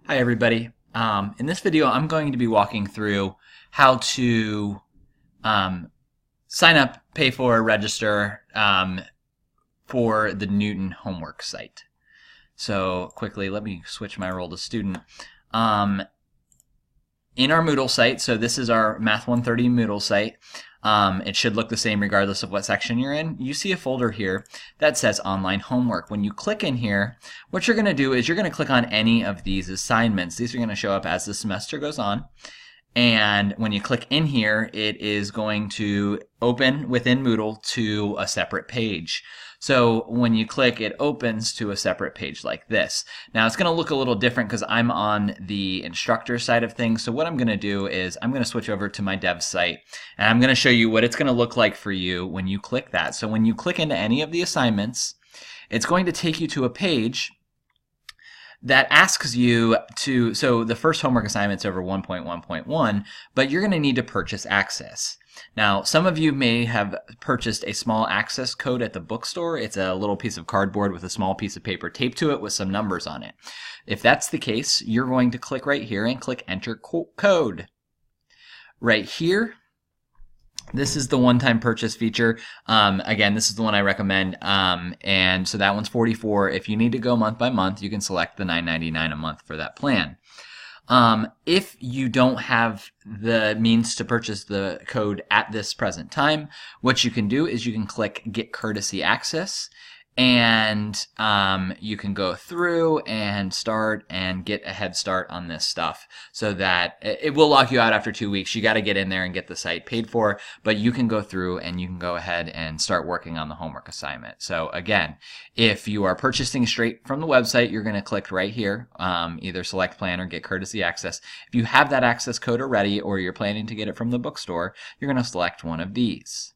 Hi everybody. In this video I'm going to be walking through how to sign up, pay for, register for the Knewton homework site. So quickly, let me switch my role to student. In our Moodle site, so this is our Math 130 Moodle site. It should look the same regardless of what section you're in. You see a folder here that says online homework. When you click in here, what you're going to do is you're going to click on any of these assignments. These are going to show up as the semester goes on. And when you click in here, it is going to open within Moodle to a separate page. So when you click, it opens to a separate page like this. Now it's going to look a little different because I'm on the instructor side of things. So what I'm going to do is I'm going to switch over to my dev site and I'm going to show you what it's going to look like for you when you click that. So when you click into any of the assignments, it's going to take you to a page that asks you to, so the first homework assignment's over 1.1.1, but you're going to need to purchase access. Now, some of you may have purchased a small access code at the bookstore. It's a little piece of cardboard with a small piece of paper taped to it with some numbers on it. If that's the case, you're going to click right here and click Enter Code. Right here, this is the one-time purchase feature. Again, this is the one I recommend. And so that one's $44. If you need to go month by month, you can select the $9.99 a month for that plan. If you don't have the means to purchase the code at this present time, what you can do is you can click Get Courtesy Access. And you can go through and start and get a head start on this stuff so that it will lock you out after 2 weeks. You got to get in there and get the site paid for, but you can go through and you can go ahead and start working on the homework assignment. So again, if you are purchasing straight from the website, you're going to click right here, either select plan or get courtesy access. If you have that access code already or you're planning to get it from the bookstore, you're going to select one of these.